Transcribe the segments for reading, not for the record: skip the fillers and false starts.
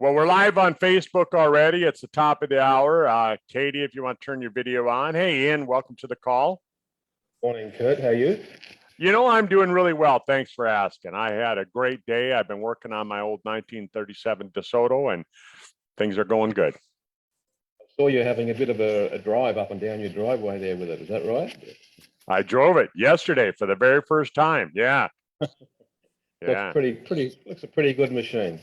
Well, we're live on Facebook already. It's the top of the hour. Katie, if you want to turn your video on. Hey, Ian, welcome to the call. Morning, Kurt. How are you? You know, I'm doing really well. Thanks for asking. I had a great day. I've been working on my old 1937 DeSoto, and things are going good. I saw you having a bit of a drive up and down your driveway there with it. Is that right? I drove it yesterday for the very first time. Yeah. Yeah. Looks a pretty good machine.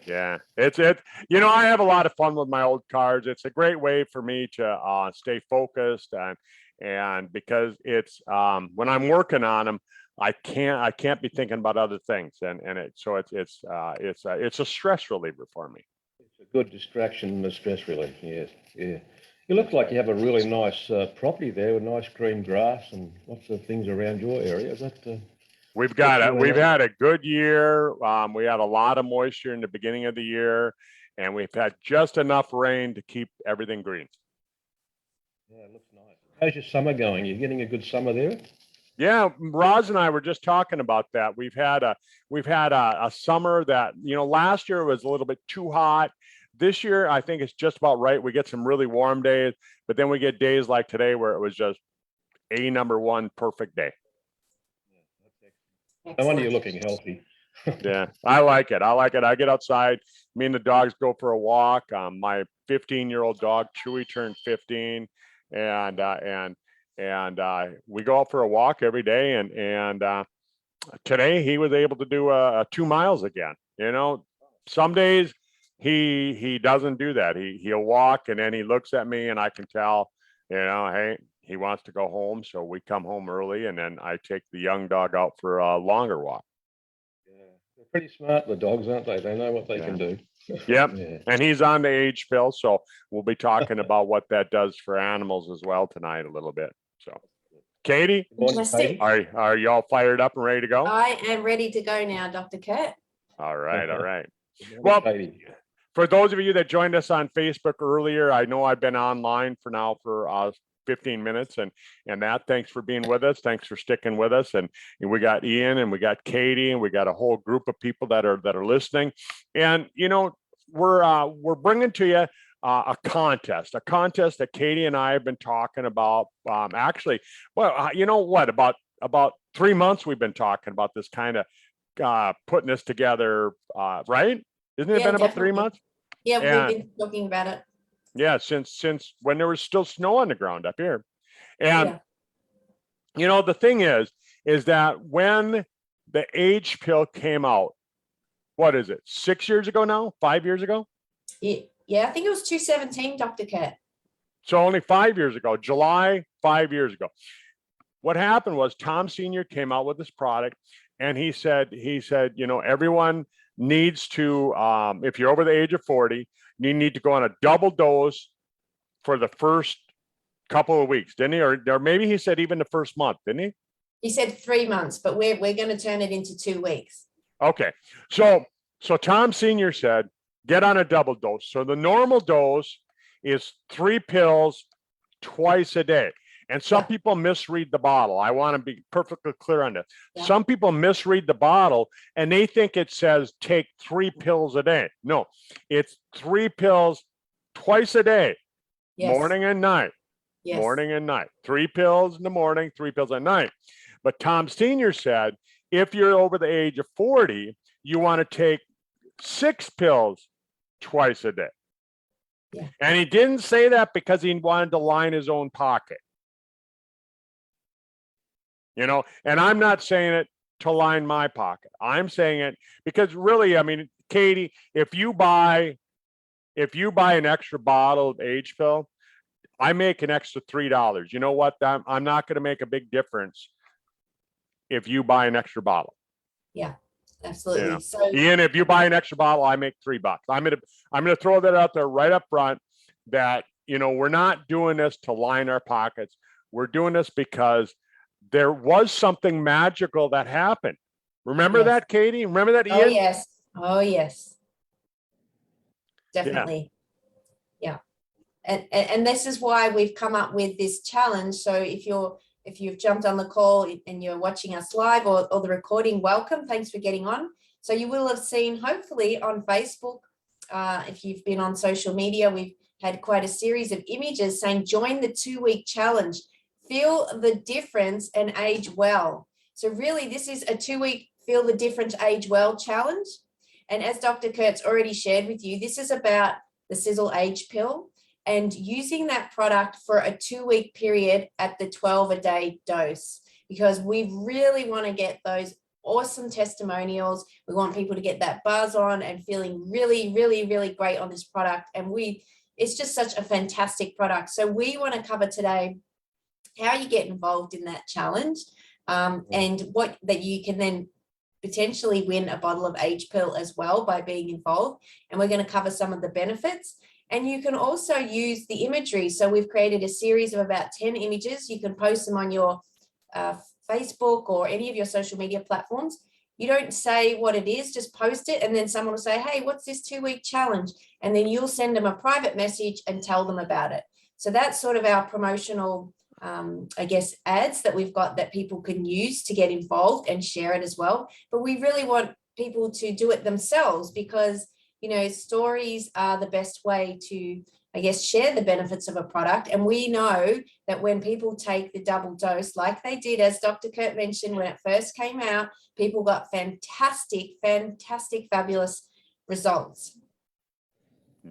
Yeah, you know, I have a lot of fun with my old cars. It's a great way for me to stay focused and because it's when I'm working on them, I can't be thinking about other things and it's a stress reliever for me. It's a good distraction and a stress relief. Yes, yeah. You look like you have a really nice property there with nice green grass and lots of things around your area. Is that We've had a good year. We had a lot of moisture in the beginning of the year, and we've had just enough rain to keep everything green. Yeah, it looks nice. How's your summer going? You getting a good summer there? Yeah, Roz and I were just talking about that. We've had a summer that, you know, last year was a little bit too hot. This year, I think it's just about right. We get some really warm days, but then we get days like today where it was just a number one perfect day. No wonder you're looking healthy. Yeah, I like it. I get outside. Me and the dogs go for a walk. My 15-year-old dog Chewy turned 15, and we go out for a walk every day. And today he was able to do 2 miles again. You know, some days he doesn't do that. He'll walk and then he looks at me and I can tell, you know, hey, he wants to go home. So we come home early and then I take the young dog out for a longer walk. Yeah, they're pretty smart, the dogs, aren't they? They know what they can do. Yep. Yeah. And he's on the age pill. So we'll be talking about what that does for animals as well tonight a little bit. So Katie, are you all fired up and ready to go? I am ready to go now, Dr. Kurt. All right. All right. Well, Well, for those of you that joined us on Facebook earlier, I know I've been online for 15 minutes and that thanks for being with us. Thanks for sticking with us. And we got Ian and we got Katie and we got a whole group of people that are listening. And, you know, we're bringing to you a contest that Katie and I have been talking about. Actually, well, you know what, about 3 months we've been talking about this kind of putting this together, right? Isn't it been about 3 months? Yeah, we've been talking about it. Yeah, since when there was still snow on the ground up here. And you know, the thing is that when the age pill came out, what is it, 6 years ago now, 5 years ago? Yeah, I think it was 2017, Dr. Kurt. So only 5 years ago, July, 5 years ago. What happened was Tom Sr. came out with this product and he said, you know, everyone needs to, if you're over the age of 40, you need to go on a double dose for the first couple of weeks, didn't he? Or maybe he said even the first month, didn't he? He said 3 months, but we're going to turn it into 2 weeks. Okay. So Tom Sr. said, get on a double dose. So the normal dose is 3 pills twice a day. And some people misread the bottle. I want to be perfectly clear on this. Yeah. Some people misread the bottle and they think it says take 3 pills a day. No, it's 3 pills twice a day, morning and night, morning and night. 3 pills in the morning, 3 pills at night. But Tom Sr. said, if you're over the age of 40, you want to take 6 pills twice a day. Yeah. And he didn't say that because he wanted to line his own pocket. You know, and I'm not saying it to line my pocket. I'm saying it because really, I mean, Katie, if you buy an extra bottle of age pill, I make an extra $3. You know what? I'm not going to make a big difference if you buy an extra bottle. Yeah, absolutely. You know? So Ian, if you buy an extra bottle, I make $3. I'm gonna throw that out there right up front that, you know, we're not doing this to line our pockets. We're doing this because there was something magical that happened. Remember that, Katie? Remember that, Ian? Oh, yes. Oh, yes. Definitely. Yeah. And this is why we've come up with this challenge. So if you've jumped on the call and you're watching us live or the recording, welcome. Thanks for getting on. So you will have seen, hopefully, on Facebook if you've been on social media, we've had quite a series of images saying, join the 2-week challenge, feel the difference and age well. So really, this is a 2-week feel the difference, age well challenge. And as Dr. Kurtz already shared with you, this is about the Sizzle Age Pill and using that product for a 2-week period at the 12-a-day dose, because we really want to get those awesome testimonials. We want people to get that buzz on and feeling really, really, really great on this product. And it's just such a fantastic product. So we want to cover today how you get involved in that challenge, and what that you can then potentially win a bottle of Age Pill as well by being involved. And we're going to cover some of the benefits. And you can also use the imagery. So we've created a series of about 10 images. You can post them on your Facebook or any of your social media platforms. You don't say what it is, just post it. And then someone will say, hey, what's this 2-week challenge? And then you'll send them a private message and tell them about it. So that's sort of our promotional, I guess, ads that we've got that people can use to get involved and share it as well. But we really want people to do it themselves, because, you know, stories are the best way to, I guess, share the benefits of a product. And we know that when people take the double dose, like they did, as Dr. Kurt mentioned, when it first came out, people got fantastic, fabulous results.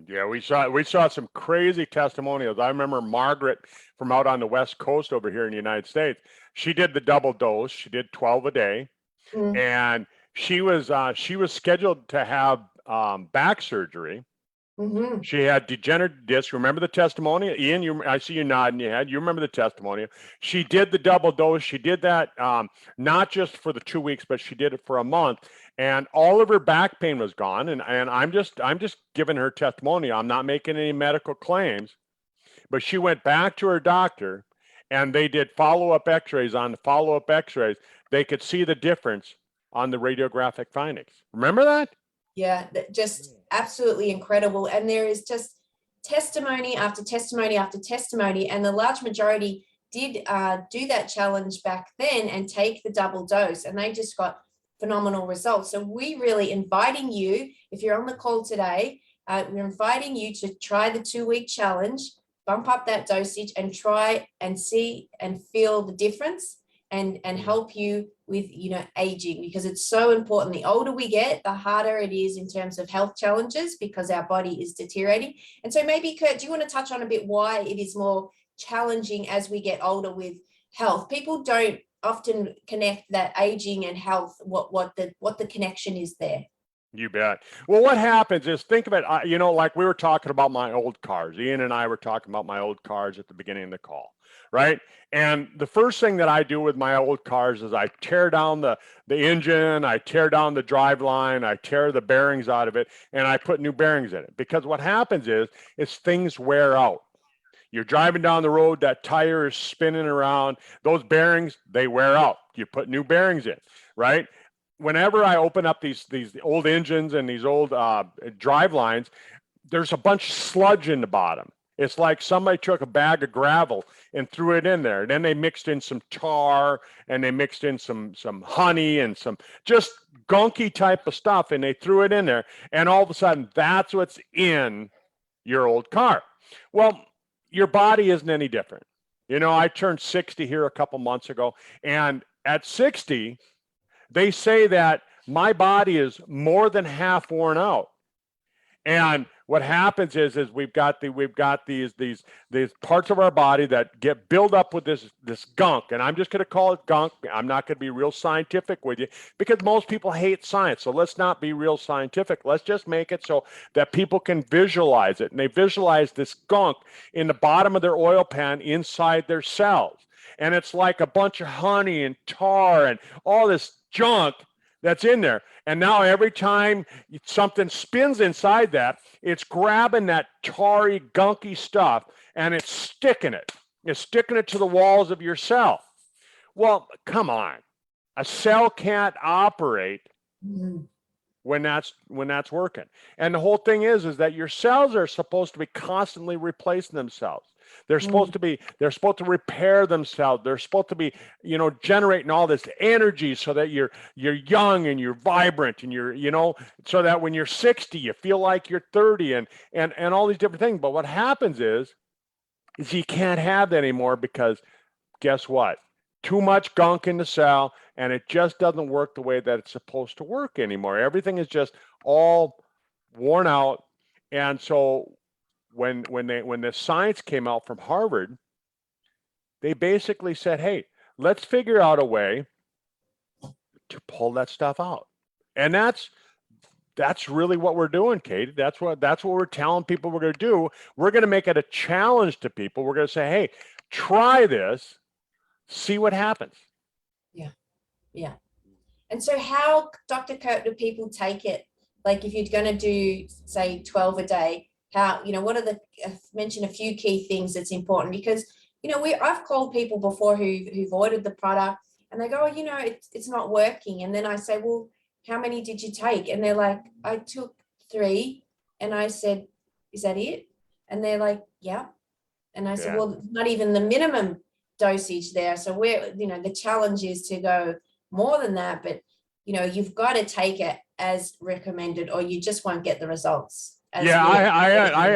Yeah, we saw some crazy testimonials. I remember Margaret from out on the West Coast over here in the United States. She did the double dose. She did 12 a day, and she was scheduled to have back surgery. She had degenerative disc. Remember the testimony, Ian? I see you nodding your head. You remember the testimony. She did the double dose. She did that not just for the 2 weeks, but she did it for a month. And all of her back pain was gone. And I'm just giving her testimony. I'm not making any medical claims. But she went back to her doctor, and they did follow-up X-rays. On the follow-up X-rays, they could see the difference on the radiographic findings. Remember that? Yeah, just absolutely incredible. And there is just testimony after testimony after testimony. And the large majority did do that challenge back then and take the double dose, and they just got phenomenal results. So we really inviting you, if you're on the call today, we're inviting you to try the 2-week challenge, bump up that dosage and try and see and feel the difference, and help you with, you know, aging, because it's so important. The older we get, the harder it is in terms of health challenges, because our body is deteriorating. And so maybe, Kurt, do you want to touch on a bit why it is more challenging as we get older with health? People don't often connect that aging and health, what the connection is there. You bet. Well, what happens is, think of it, you know, like we were talking about my old cars. Ian and I were talking about my old cars at the beginning of the call, right? And the first thing that I do with my old cars is I tear down the engine, I tear down the drive line, I tear the bearings out of it, and I put new bearings in it. Because what happens is things wear out. You're driving down the road, that tire is spinning around, those bearings, they wear out. You put new bearings in, right? Whenever I open up these old engines and these old drive lines, there's a bunch of sludge in the bottom. It's like somebody took a bag of gravel and threw it in there. And then they mixed in some tar, and they mixed in some honey and some just gunky type of stuff, and they threw it in there. And all of a sudden, that's what's in your old car. Well, your body isn't any different. You know, I turned 60 here a couple months ago, and at 60, they say that my body is more than half worn out. And what happens is we've got these parts of our body that get built up with this gunk, and I'm just going to call it gunk. I'm not going to be real scientific with you, because most people hate science. So let's not be real scientific. Let's just make it so that people can visualize it, and they visualize this gunk in the bottom of their oil pan inside their cells. And it's like a bunch of honey and tar and all this junk that's in there. And now every time something spins inside that, it's grabbing that tarry, gunky stuff, and it's sticking it. It's sticking it to the walls of your cell. Well, come on. A cell can't operate when that's working. And the whole thing is that your cells are supposed to be constantly replacing themselves. They're supposed to be, they're supposed to repair themselves. They're supposed to be, generating all this energy so that you're young and you're vibrant and so that when you're 60, you feel like you're 30 and all these different things. But what happens is you can't have that anymore because guess what? Too much gunk in the cell and it just doesn't work the way that it's supposed to work anymore. Everything is just all worn out. And so when the science came out from Harvard, they basically said, hey, let's figure out a way to pull that stuff out. And that's really what we're doing, Katie. That's what we're telling people we're going to do. We're going to make it a challenge to people. We're going to say, hey, try this, see what happens. Yeah. And so how, Dr. Kirk, do people take it? Like if you're going to do, say, 12 a day, how, what are mention a few key things that's important because, I've called people before who've ordered the product and they go, oh, it's not working. And then I say, well, how many did you take? And they're like, I took 3. And I said, is that it? And they're like, yeah. And I said, Yeah. well, not even the minimum dosage there. So the challenge is to go more than that, but you've got to take it as recommended or you just won't get the results. Yeah, I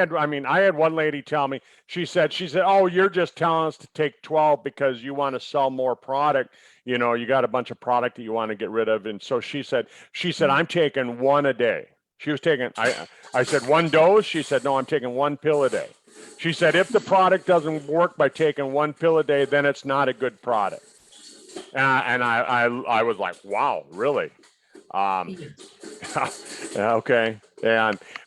had one lady tell me, she said, oh, you're just telling us to take 12 because you want to sell more product. You got a bunch of product that you want to get rid of. And so she said, I'm taking 1 a day. She was taking, I said 1 dose. She said, no, I'm taking 1 pill a day. She said, if the product doesn't work by taking 1 pill a day, then it's not a good product. And I was like, wow, really? Okay.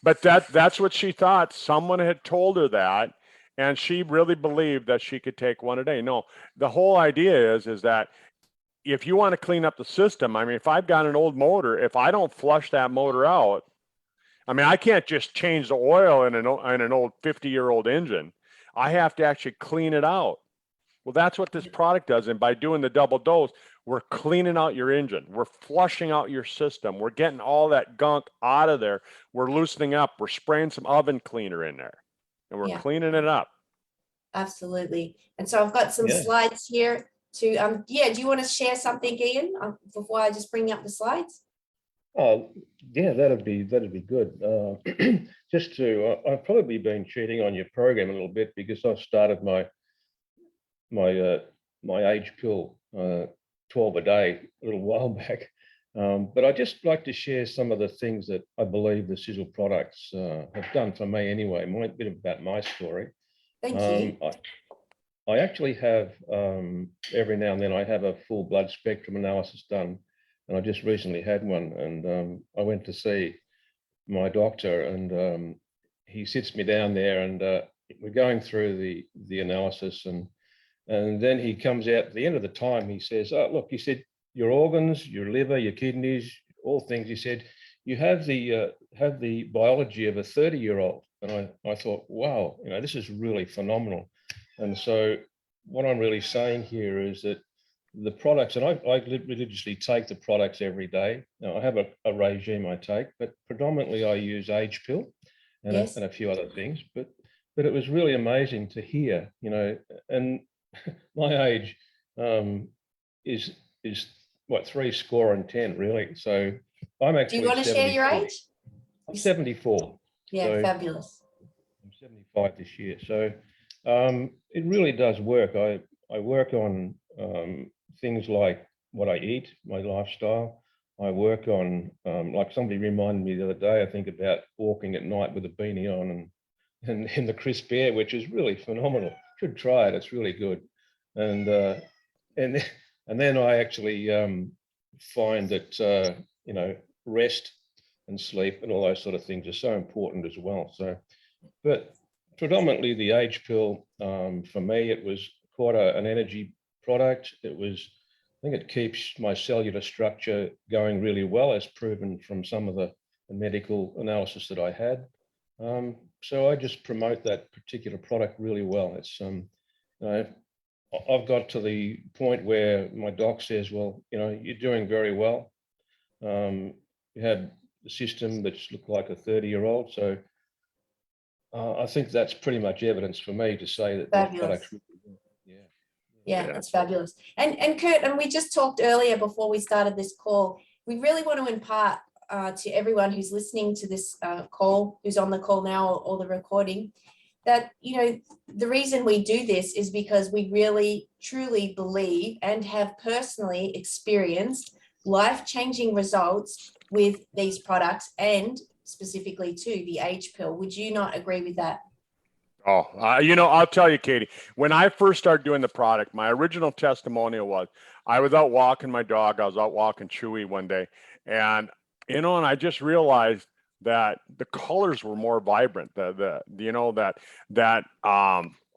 But that's what she thought. Someone had told her that, and she really believed that she could take 1 a day. No, the whole idea is that if you want to clean up the system, I mean, if I've got an old motor, if I don't flush that motor out, I mean, I can't just change the oil in an old 50-year-old engine. I have to actually clean it out. Well, that's what this product does. And by doing the double dose, we're cleaning out your engine. We're flushing out your system. We're getting all that gunk out of there. We're loosening up. We're spraying some oven cleaner in there and we're cleaning it up. Absolutely. And so I've got some slides here to, do you want to share something, Ian, before I just bring up the slides? Oh, yeah, that'd be good. Just to, I've probably been cheating on your program a little bit because I've started my age pill 12 a day a little while back. But I'd just like to share some of the things that I believe the Sizzle products have done for me anyway, a bit about my story. Thank you. I actually have, every now and then I have a full blood spectrum analysis done. And I just recently had one and I went to see my doctor and he sits me down there and we're going through the analysis and then he comes out at the end of the time, he says, oh, look, he said, your organs, your liver, your kidneys, all things, he said, you have the biology of a 30-year-old. And I thought, wow, this is really phenomenal. And so what I'm really saying here is that the products, and I religiously take the products every day. Now, I have a regime I take, but predominantly I use age pill and a few other things. But it was really amazing to hear, and my age is what 70 really. So I'm actually. Do you want to share your age? I'm 74. Yeah, so fabulous. I'm 75 this year, so it really does work. I work on things like what I eat, my lifestyle. I work on, like somebody reminded me the other day, I think about walking at night with a beanie on and in the crisp air, which is really phenomenal. Should try it. It's really good. And then I actually find that rest and sleep and all those sort of things are so important as well. So, but predominantly the age pill for me, it was quite an energy product. I think it keeps my cellular structure going really well, as proven from some of the medical analysis that I had. So I just promote that particular product really well. It's I've got to the point where my doc says, well, you're doing very well. You had the system that's looked like a 30-year-old. So I think that's pretty much evidence for me to say that these products Fabulous. really work. Yeah. Yeah, Yeah. that's fabulous. And Kurt, and we just talked earlier before we started this call, we really want to impart to everyone who's listening to this call, who's on the call now or the recording, that, you know, the reason we do this is because we really truly believe and have personally experienced life-changing results with these products, and specifically to the age pill. Would you not agree with that? Oh, I'll tell you, Katie, when I first started doing the product, my original testimonial was I was out walking my dog. I was out walking Chewy one day, and, and I just realized that the colors were more vibrant. I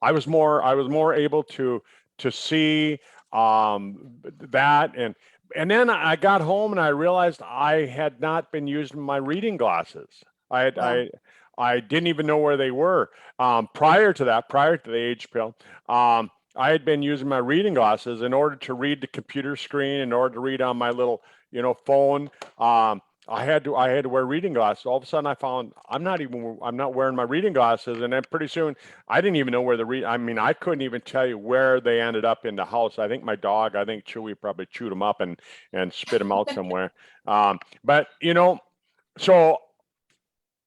was more able to see, that. And then I got home and I realized I had not been using my reading glasses. I had, Wow. I didn't even know where they were. Prior to that, prior to the age pill, I had been using my reading glasses in order to read the computer screen, in order to read on my little, phone. I had to wear reading glasses. All of a sudden I found I'm not wearing my reading glasses. And then pretty soon I didn't even know where I couldn't even tell you where they ended up in the house. I think Chewy probably chewed them up and spit them out somewhere. But so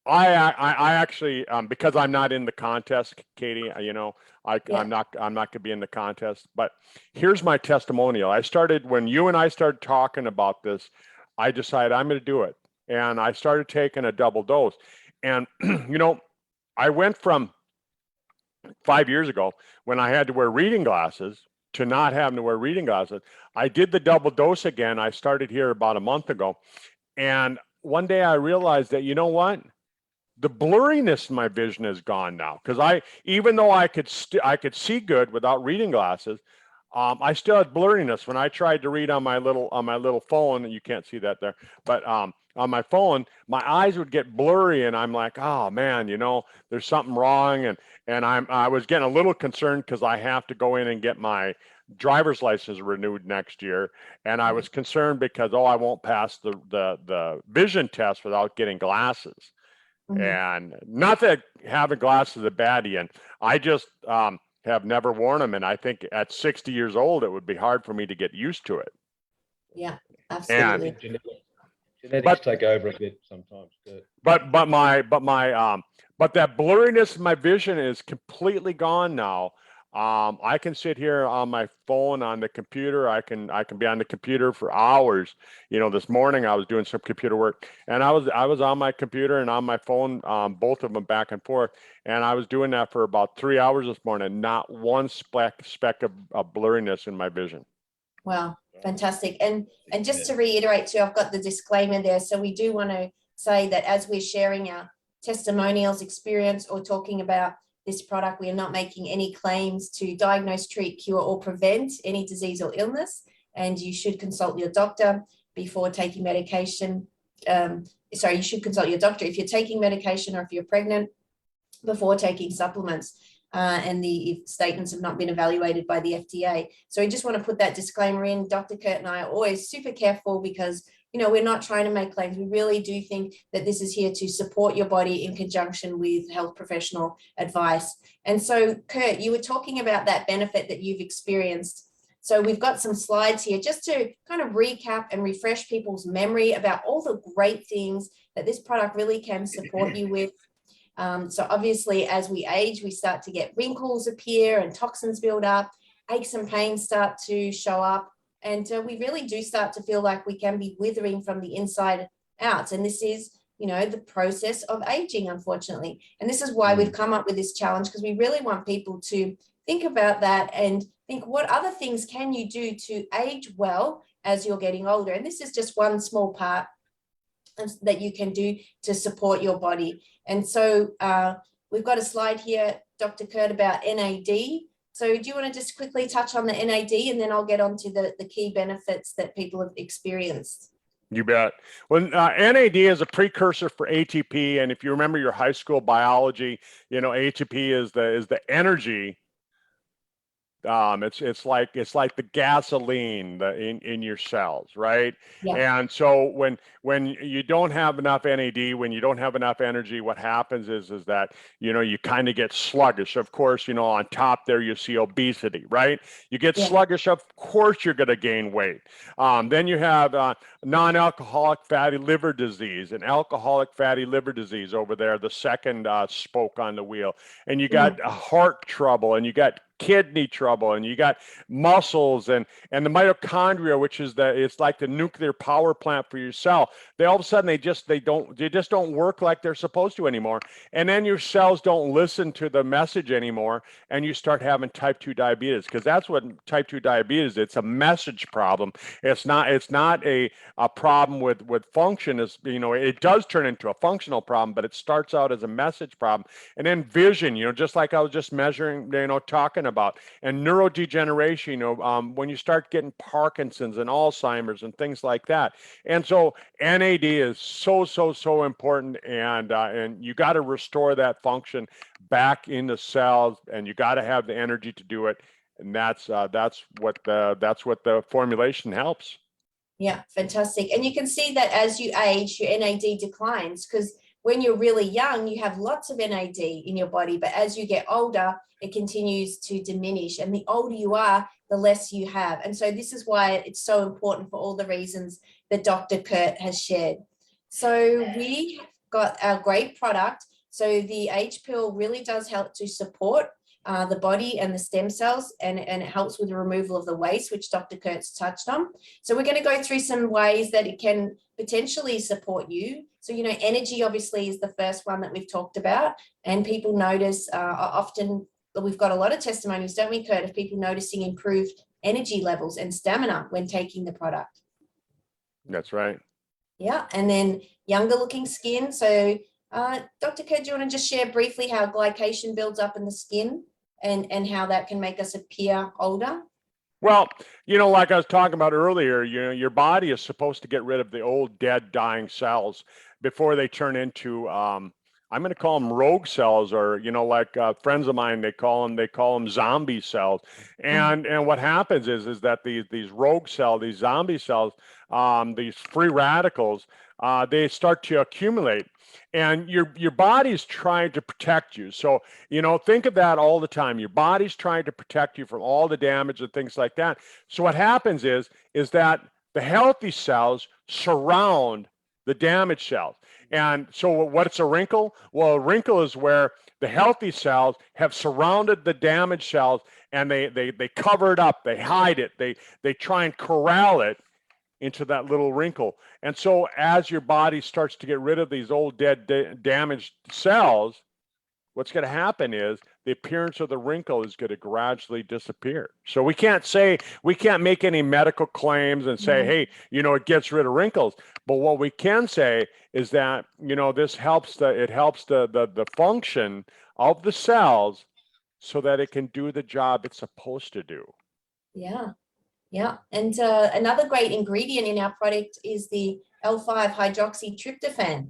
I actually, because I'm not in the contest, Katie, Yeah. I'm not gonna be in the contest, but here's my testimonial. When you and I started talking about this, I decided I'm going to do it. And I started taking a double dose. And, I went from 5 years ago when I had to wear reading glasses to not having to wear reading glasses. I did the double dose again. I started here about a month ago. And one day I realized that, you know what? The blurriness in my vision is gone now, because even though I could see good without reading glasses, I still had blurriness when I tried to read on my little phone. And you can't see that there, but on my phone, my eyes would get blurry, and I'm like, oh man, there's something wrong, and I was getting a little concerned because I have to go in and get my driver's license renewed next year, and I was concerned because I won't pass the vision test without getting glasses. Mhm. And not that having glasses is a bad, Ian. I just have never worn them. And I think at 60 years old, it would be hard for me to get used to it. Yeah, I absolutely. think genetics But take over a bit sometimes. but that blurriness in my vision is completely gone now. I can sit here on my phone on the computer. I can be on the computer for hours. This morning I was doing some computer work, and I was on my computer and on my phone, both of them back and forth. And I was doing that for about 3 hours this morning. Not one speck of blurriness in my vision. Wow, fantastic. And just to reiterate too, I've got the disclaimer there. So we do want to say that as we're sharing our testimonials, experience, or talking about this product, we are not making any claims to diagnose, treat, cure, or prevent any disease or illness. And you should consult your doctor before taking medication. You should consult your doctor if you're taking medication or if you're pregnant, before taking supplements. And the statements have not been evaluated by the FDA. So I just want to put that disclaimer in. Dr. Kurt and I are always super careful because, we're not trying to make claims. We really do think that this is here to support your body in conjunction with health professional advice. And so, Kurt, you were talking about that benefit that you've experienced. So we've got some slides here just to kind of recap and refresh people's memory about all the great things that this product really can support you with. So obviously, as we age, we start to get wrinkles appear and toxins build up, aches and pains start to show up, and we really do start to feel like we can be withering from the inside out. And this is, the process of aging, unfortunately. And this is why we've come up with this challenge, because we really want people to think about that and think, what other things can you do to age well as you're getting older? And this is just one small part that you can do to support your body. And so we've got a slide here, Dr. Kurt, about NAD. So do you want to just quickly touch on the NAD, and then I'll get on to the key benefits that people have experienced? You bet. Well, NAD is a precursor for ATP. And if you remember your high school biology, ATP is the energy It's like the gasoline in your cells, right? Yeah. And so when you don't have enough NAD, when you don't have enough energy, what happens is that you kind of get sluggish. Of course, on top there you see obesity, right? You get Yeah. sluggish. Of course, you're going to gain weight. Then you have non-alcoholic fatty liver disease and alcoholic fatty liver disease over there, the second spoke on the wheel. And you got heart trouble, and you got kidney trouble, and you got muscles and the mitochondria, which is it's like the nuclear power plant for your cell. They all of a sudden they just don't work like they're supposed to anymore. And then your cells don't listen to the message anymore, and you start having type 2 diabetes, because that's what type 2 diabetes is. It's a message problem. It's not a problem with function. Is it does turn into a functional problem, but it starts out as a message problem. And then vision, just like I was just measuring, talking about, and neurodegeneration, when you start getting Parkinson's and Alzheimer's and things like that. And so NAD is so important, and you got to restore that function back in the cells, and you got to have the energy to do it. And that's what the formulation helps. Yeah, fantastic. And you can see that as you age, your NAD declines, because when you're really young, you have lots of NAD in your body, but as you get older, it continues to diminish. And the older you are, the less you have. And so this is why it's so important for all the reasons that Dr. Kurt has shared. So we got our great product. So the Age Pill really does help to support the body and the stem cells, and it helps with the removal of the waste, which Dr. Kurtz touched on. So we're going to go through some ways that it can potentially support you. So, energy obviously is the first one that we've talked about, and people notice often, we've got a lot of testimonies, don't we, Kurt, of people noticing improved energy levels and stamina when taking the product. That's right. Yeah, and then younger looking skin. So Dr. Kurt, do you want to just share briefly how glycation builds up in the skin and how that can make us appear older? Well, like I was talking about earlier, your body is supposed to get rid of the old, dead, dying cells before they turn into, I'm going to call them rogue cells, or like friends of mine, they call them zombie cells. And what happens is that these rogue cells, these zombie cells, these free radicals, they start to accumulate, and your body's trying to protect you. So think of that all the time. Your body's trying to protect you from all the damage and things like that. So what happens is that the healthy cells surround the damaged cells. And so what's a wrinkle? Well, a wrinkle is where the healthy cells have surrounded the damaged cells, and they cover it up, they hide it, they try and corral it into that little wrinkle. And so as your body starts to get rid of these old, dead, damaged cells, what's going to happen is the appearance of the wrinkle is going to gradually disappear. So we can't make any medical claims and say, hey, it gets rid of wrinkles. But what we can say is that, this helps the function of the cells so that it can do the job it's supposed to do. Yeah. Yeah, and another great ingredient in our product is the L5-hydroxytryptophan,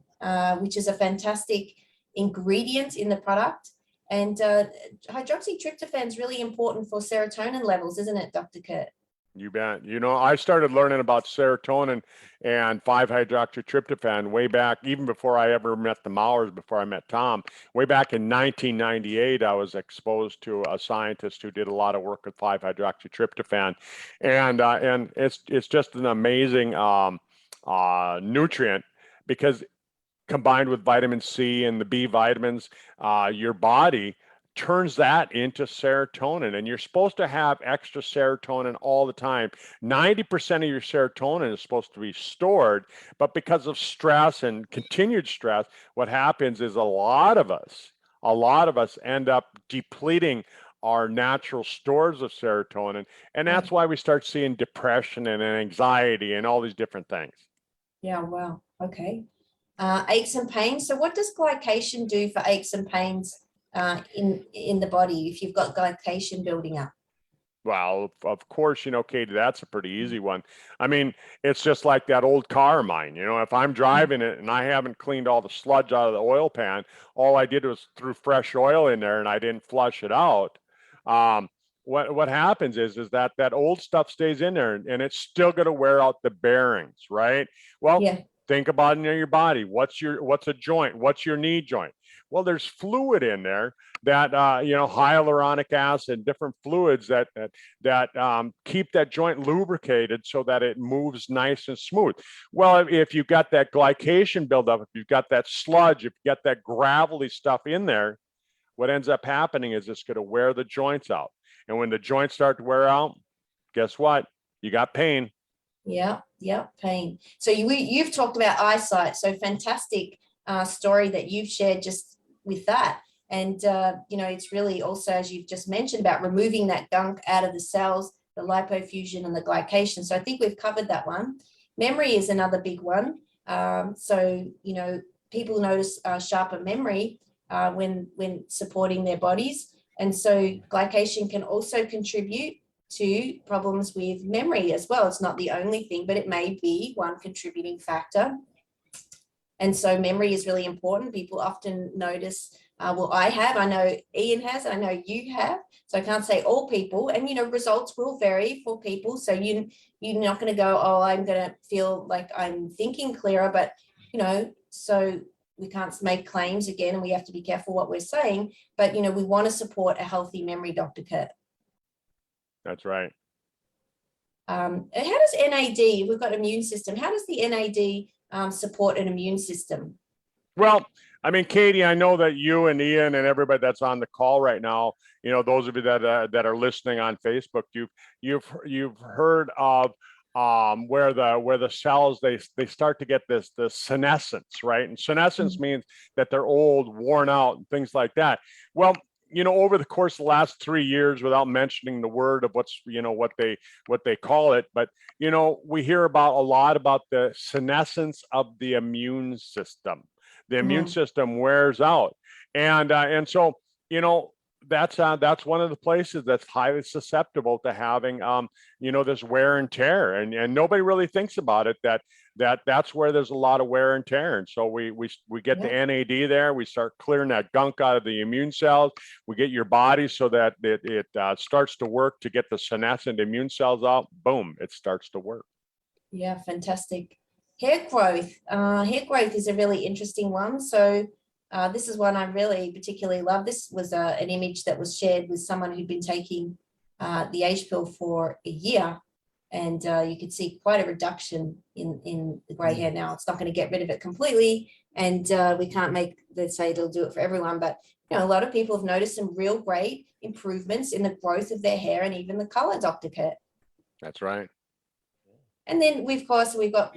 which is a fantastic ingredient in the product. And hydroxytryptophan is really important for serotonin levels, isn't it, Dr. Kurt? You bet. I started learning about serotonin and 5-hydroxytryptophan way back, even before I ever met the Mauers, before I met Tom. Way back in 1998, I was exposed to a scientist who did a lot of work with 5-hydroxytryptophan, and it's just an amazing nutrient, because combined with vitamin C and the B vitamins, your body turns that into serotonin, and you're supposed to have extra serotonin all the time. 90% of your serotonin is supposed to be stored, but because of stress and continued stress, what happens is a lot of us end up depleting our natural stores of serotonin, and that's why we start seeing depression and anxiety and all these different things. Yeah, wow. Okay. Aches and pains. So what does glycation do for aches and pains in the body if you've got glycation building up? Well, of course, Katie, that's a pretty easy one. I mean, it's just like that old car of mine. If I'm driving it and I haven't cleaned all the sludge out of the oil pan, all I did was threw fresh oil in there and I didn't flush it out. what happens is that that old stuff stays in there and it's still going to wear out the bearings, right? Well, Yeah, think about it in your body. What's a joint? What's your knee joint? Well, there's fluid in there that hyaluronic acid, different fluids that keep that joint lubricated so that it moves nice and smooth. Well, if you've got that glycation buildup, if you've got that sludge, if you got that gravelly stuff in there, what ends up happening is it's going to wear the joints out. And when the joints start to wear out, guess what? You got pain. yeah, pain. So you've talked about eyesight. So fantastic story that you've shared just with that. And, it's really also, as you've just mentioned, about removing that gunk out of the cells, the lipofuscin and the glycation. So I think we've covered that one. Memory is another big one. People notice sharper memory when supporting their bodies. And so glycation can also contribute to problems with memory as well. It's not the only thing, but it may be one contributing factor. And so memory is really important. People often notice, I know Ian has, I know you have. So I can't say all people, and results will vary for people. So you're not going to go, oh, I'm going to feel like I'm thinking clearer, but so we can't make claims again, and we have to be careful what we're saying. But we want to support a healthy memory, Dr. Kurt. That's right. How does NAD? We've got immune system. How does the NAD support an immune system? Well, I mean, Katie, I know that you and Ian and everybody that's on the call right now, those of you that are listening on Facebook, you've heard of where the cells they start to get this senescence, right? And senescence means that they're old, worn out, and things like that. Well, over the course of the last 3 years, without mentioning the word of what they call it, but we hear about a lot about the senescence of the immune system. The immune system wears out, and so that's one of the places that's highly susceptible to having this wear and tear, and nobody really thinks about it that's where there's a lot of wear and tear. And so we get the NAD there. We start clearing that gunk out of the immune cells. We get your body so that it starts to work to get the senescent immune cells out. Boom, it starts to work. Yeah, fantastic. Hair growth. Hair growth is a really interesting one. So this is one I really particularly love. This was an image that was shared with someone who'd been taking the age pill for a year. And you could see quite a reduction in the grey hair. Now, it's not going to get rid of it completely. And we can't let's say it'll do it for everyone. But a lot of people have noticed some real great improvements in the growth of their hair and even the color, Dr. Kurt. That's right. And then we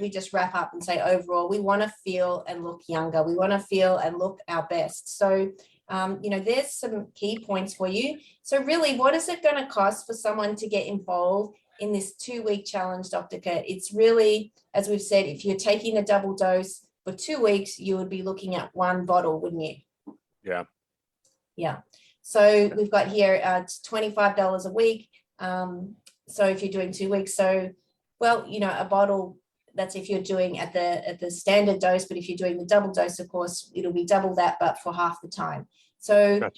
just wrap up and say overall, we want to feel and look younger. We want to feel and look our best. So, there's some key points for you. So really, what is it going to cost for someone to get involved in this 2-week challenge, Dr. Kurt? It's really, as we've said, if you're taking a double dose for 2 weeks, you would be looking at 1 bottle, wouldn't you? Yeah. Yeah. So we've got here, it's $25 a week. So if you're doing 2 weeks, a bottle, that's if you're doing at the standard dose, but if you're doing the double dose, of course, it'll be double that, but for half the time. So,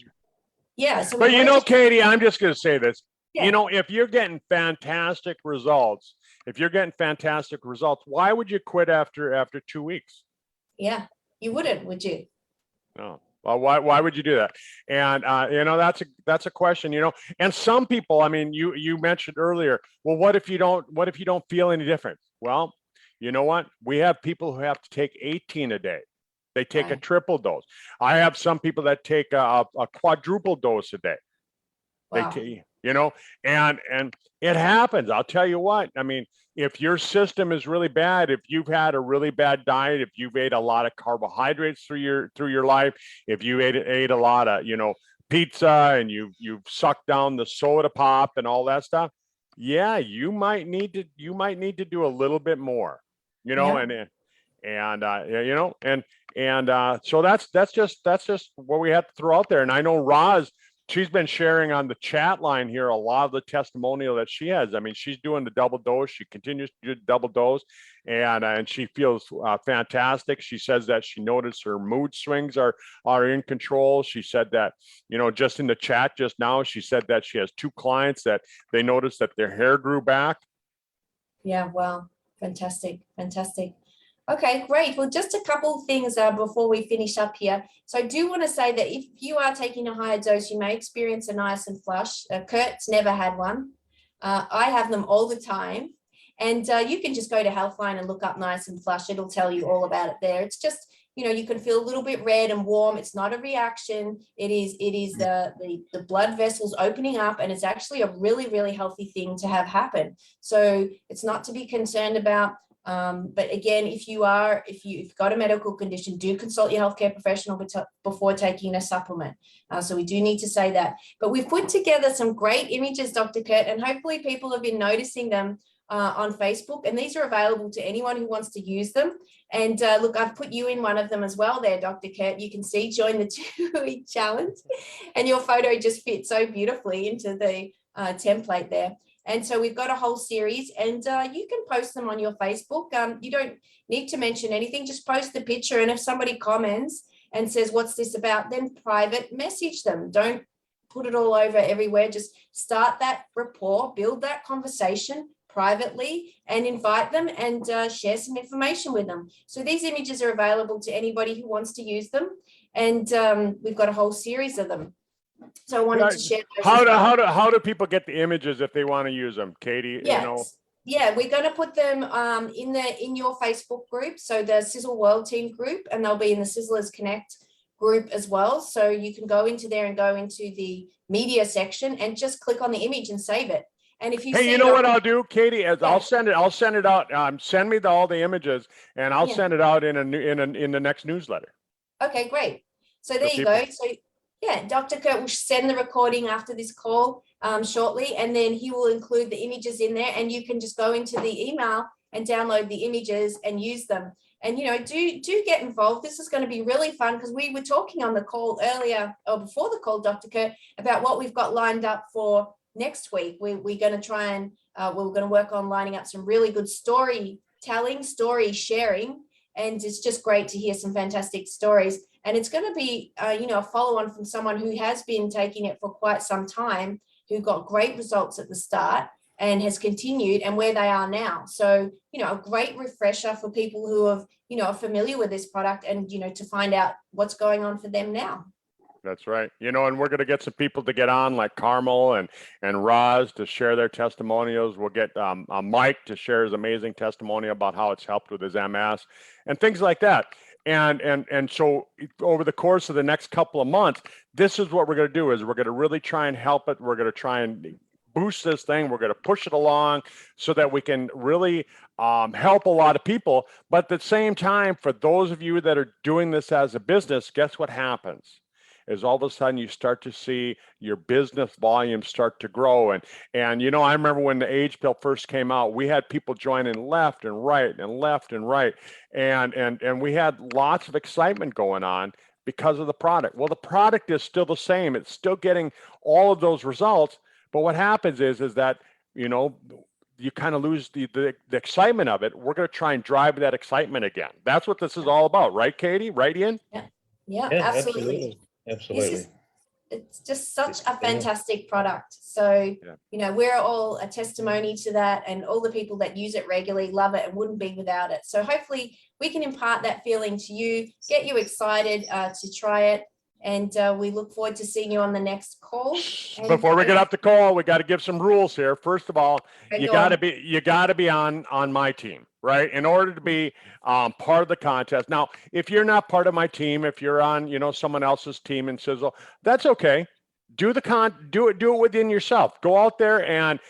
yeah. So but Katie, I'm just going to say this. Yeah. If you're getting fantastic results, why would you quit after 2 weeks? Yeah, you wouldn't, would you? No. Well, why would you do that? And that's a question. And some people, I mean, you mentioned earlier, well, what if you don't feel any different? Well, you know what? We have people who have to take 18 a day. They take a triple dose. I have some people that take a quadruple dose a day. Wow. And it happens. I'll tell you what. I mean, if your system is really bad, if you've had a really bad diet, if you've ate a lot of carbohydrates through your life, if you ate a lot of pizza and you've sucked down the soda pop and all that stuff, yeah, you might need to do a little bit more, so that's just what we have to throw out there. And I know Roz she's been sharing on the chat line here a lot of the testimonial that she has. I mean, she's doing the double dose. She continues to do the double dose, and she feels fantastic. She says that she noticed her mood swings are in control. She said that, you know, just in the chat just now, she said that she has 2 clients that they noticed that their hair grew back. Yeah, wow. Fantastic. Fantastic. Okay, great. Well, just a couple of things before we finish up here. So I do want to say that if you are taking a higher dose, you may experience a niacin flush. Kurt's never had one. I have them all the time. And you can just go to Healthline and look up niacin flush. It'll tell you all about it there. It's just, you know, you can feel a little bit red and warm. It's not a reaction. It is the blood vessels opening up, and it's actually a really, really healthy thing to have happen. So it's not to be concerned about. But again, if you've got a medical condition, do consult your healthcare professional before taking a supplement. So we do need to say that. But we've put together some great images, Dr. Kurt, and hopefully people have been noticing them on Facebook, and these are available to anyone who wants to use them. And look, I've put you in one of them as well there, Dr. Kurt. You can see, join the 2-week challenge, and your photo just fits so beautifully into the template there. And so we've got a whole series, and you can post them on your Facebook. You don't need to mention anything, just post the picture. And if somebody comments and says, what's this about, then private message them. Don't put it all over everywhere. Just start that rapport, build that conversation privately, and invite them and share some information with them. So these images are available to anybody who wants to use them. And we've got a whole series of them. So I wanted to share those. How do people get the images if they want to use them, Katie? Yes. You know? Yeah, we're going to put them in your Facebook group, so the Sizzle World Team group, and they'll be in the Sizzlers Connect group as well. So you can go into there and go into the media section and just click on the image and save it. And if you you know what I'll do, Katie, is I'll send it out. Send me all the images, and I'll send it out in the next newsletter. Okay, great. So there you go. So yeah, Dr. Kurt will send the recording after this call shortly, and then he will include the images in there, and you can just go into the email and download the images and use them. And, you know, do get involved. This is going to be really fun, because we were talking on the call earlier, or before the call, Dr. Kurt, about what we've got lined up for next week. We're going to try and we're going to work on lining up some really good storytelling, story sharing, and it's just great to hear some fantastic stories. And it's going to be, you know, a follow-on from someone who has been taking it for quite some time, who got great results at the start and has continued, and where they are now. So, you know, a great refresher for people who have, you know, are familiar with this product, and, you know, to find out what's going on for them now. That's right. You know, and we're going to get some people to get on, like Carmel and Roz, to share their testimonials. We'll get Mike to share his amazing testimony about how it's helped with his MS and things like that. And so over the course of the next couple of months, this is what we're going to do, is we're going to really try and help it. We're going to try and boost this thing. We're going to push it along so that we can really help a lot of people. But at the same time, for those of you that are doing this as a business, guess what happens? Is all of a sudden you start to see your business volume start to grow. And you know, I remember when the Age Pill first came out, we had people joining left and right and left and right. And we had lots of excitement going on because of the product. Well, the product is still the same. It's still getting all of those results. But what happens is that, you know, you kind of lose the excitement of it. We're going to try and drive that excitement again. That's what this is all about. Right, Katie? Right, Ian? Yeah, absolutely. Absolutely. It's just such a fantastic product. So, you know, we're all a testimony to that, and all the people that use it regularly love it and wouldn't be without it. So hopefully we can impart that feeling to you, get you excited to try it. And we look forward to seeing you on the next call. Before we get up the call, we got to give some rules here. First of all, you got to be on my team, right? In order to be part of the contest. Now, if you're not part of my team, if you're on, you know, someone else's team in Sizzle, that's okay. Do it within yourself. Go out there and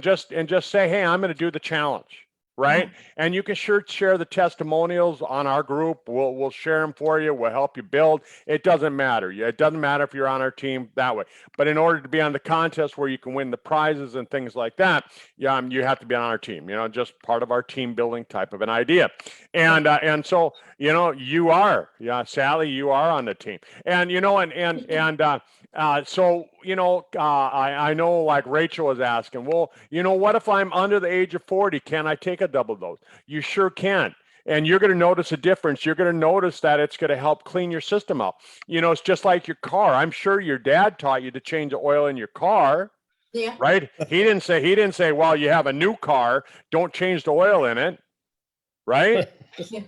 just say, hey, I'm going to do the challenge. right? And you can sure share the testimonials on our group. We'll share them for you. We'll help you build. It doesn't matter. It doesn't matter if you're on our team that way. But in order to be on the contest where you can win the prizes and things like that, you have to be on our team. Just part of our team building type of an idea. And so you are, Sally, you are on the team. And I know like Rachel was asking, well, what if I'm under the age of 40? Can I take a double dose? You sure can. And you're going to notice a difference. You're going to notice that it's going to help clean your system up. It's just like your car. I'm sure your dad taught you to change the oil in your car. Yeah. Right. He didn't say, well, you have a new car, don't change the oil in it. Right. Yeah.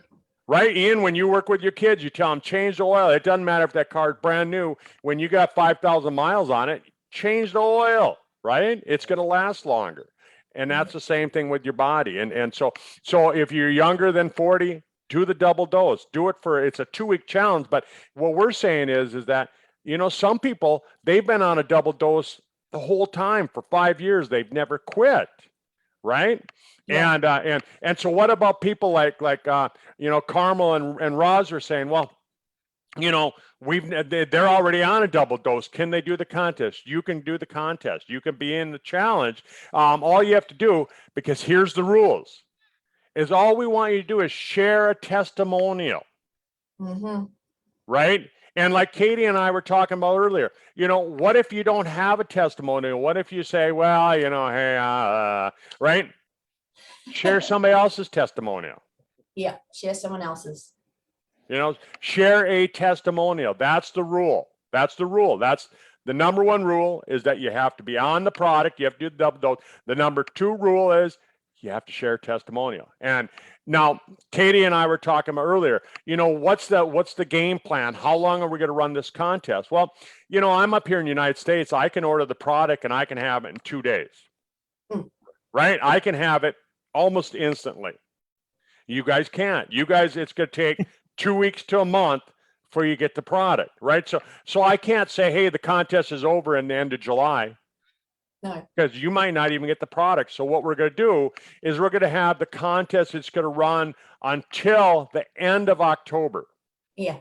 Right, Ian, when you work with your kids, you tell them change the oil. It doesn't matter if that car is brand new. When you got 5,000 miles on it, change the oil, right? It's going to last longer. And that's the same thing with your body. And so if you're younger than 40, do the double dose. Do it it's a 2-week challenge. But what we're saying is that, some people, they've been on a double dose the whole time for 5 years. They've never quit, right? Yeah. And so what about people like Carmel and Roz are saying, well, they're already on a double dose. Can they do the contest? You can do the contest. You can be in the challenge. All you have to do, because here's the rules, is all we want you to do is share a testimonial, right? And like Katie and I were talking about earlier, what if you don't have a testimonial? What if you say, well, hey, right? Share somebody else's testimonial. Yeah. Share someone else's. Share a testimonial. That's the rule. That's the rule. That's the number one rule, is that you have to be on the product. You have to do the double dose. The number 2 rule is you have to share a testimonial. And now Katie and I were talking about earlier, what's the game plan? How long are we going to run this contest? Well, I'm up here in the United States. I can order the product and I can have it in 2 days, right? I can have it almost instantly. You guys can't. You guys, it's going to take 2 weeks to a month before you get the product, right? So I can't say, hey, the contest is over in the end of July. No. Because you might not even get the product. So what we're going to do is we're going to have the contest. It's going to run until the end of October. Yeah.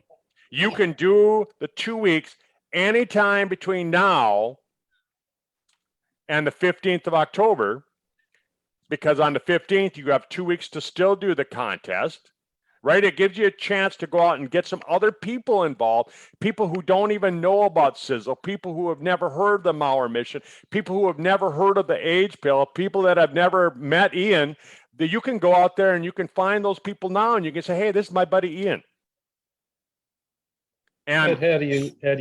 You can do the 2 weeks anytime between now and the 15th of October. Because on the 15th, you have 2 weeks to still do the contest, right? It gives you a chance to go out and get some other people involved, people who don't even know about Sizzle, people who have never heard of the Mauer mission, people who have never heard of the age pill, people that have never met Ian. That you can go out there and you can find those people now and you can say, hey, this is my buddy Ian. And how do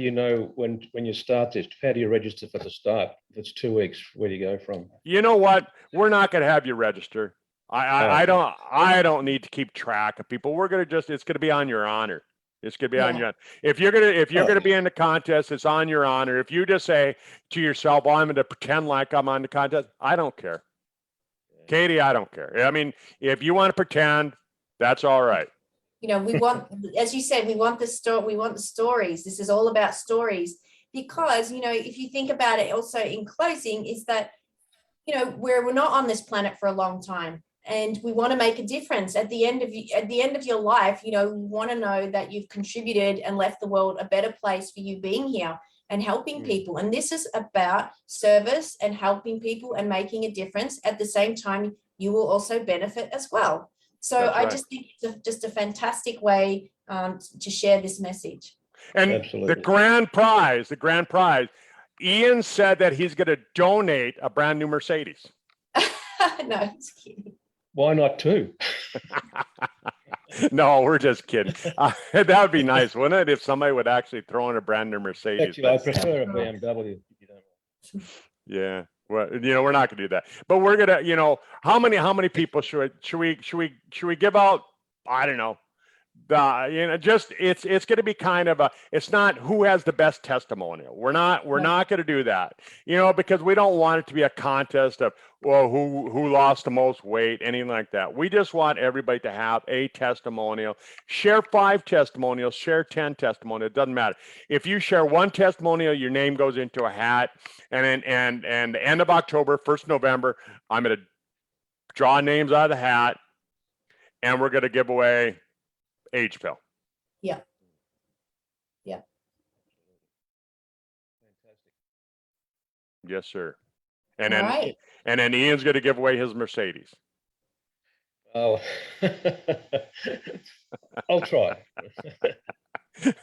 you know when you start this? How do you register for the start? If it's 2 weeks, where do you go from? you know what? We're not going to have you register. I don't need to keep track of people. We're going to it's going to be on your honor. It's going to be on your honor. If you're going to be in the contest, it's on your honor. If you just say to yourself, well, I'm going to pretend like I'm on the contest, I don't care. Katie, I don't care. I mean, if you want to pretend, that's all right. We want, as you said, we want the stories. This is all about stories, because, if you think about it also in closing, is that, we're not on this planet for a long time, and we want to make a difference at the end of your life. We want to know that you've contributed and left the world a better place for you being here and helping people. And this is about service and helping people and making a difference. At the same time, you will also benefit as well. So That's right. I just think it's just a fantastic way to share this message. And Absolutely. the grand prize, Ian said that he's going to donate a brand new Mercedes. No, just kidding. Why not 2? No, we're just kidding. That would be nice, wouldn't it? If somebody would actually throw in a brand new Mercedes. Actually, I prefer a BMW. If you don't. Yeah. Well, we're not going to do that, but we're going to, how many people should we give out? I don't know. It's going to be kind of it's not who has the best testimonial. We're not going to do that, because we don't want it to be a contest of, well, who lost the most weight, anything like that. We just want everybody to have a testimonial. Share 5 testimonials, share 10 testimonials. It doesn't matter. If you share 1 testimonial, your name goes into a hat, and the end of October, 1st November, I'm going to draw names out of the hat, and we're going to give away age pill. Yeah. Fantastic. Yes, sir. And All then, right. and then Ian's going to give away his Mercedes. Oh, I'll try.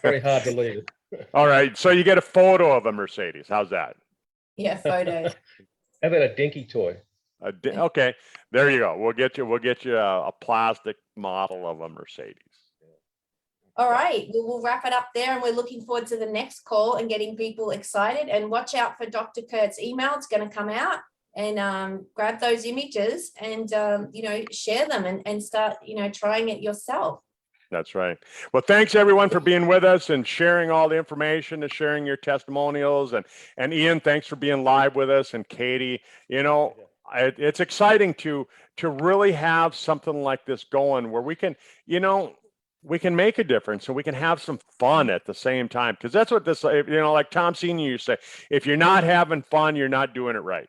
Very hard to leave it. All right. So you get a photo of a Mercedes. How's that? Yeah, photo. How about a dinky toy? Okay. There you go. We'll get you a plastic model of a Mercedes. All right, we'll wrap it up there, and we're looking forward to the next call and getting people excited. And watch out for Dr. Kurt's email. It's going to come out, and grab those images and share them and start trying it yourself. That's right. Well, thanks everyone for being with us and sharing all the information and sharing your testimonials. And Ian, thanks for being live with us. And Katie, it's exciting to really have something like this going where we can, we can make a difference and we can have some fun at the same time. Because that's what this, like Tom Senior used to say, if you're not having fun, you're not doing it right.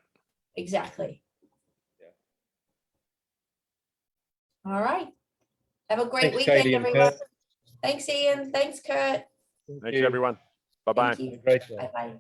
Exactly. All right. Have a great Thanks, weekend, Katie and everyone. Kurt. Thanks, Ian. Thanks, Kurt. Thanks, everyone. Bye-bye. Thank you. Great job. Bye-bye.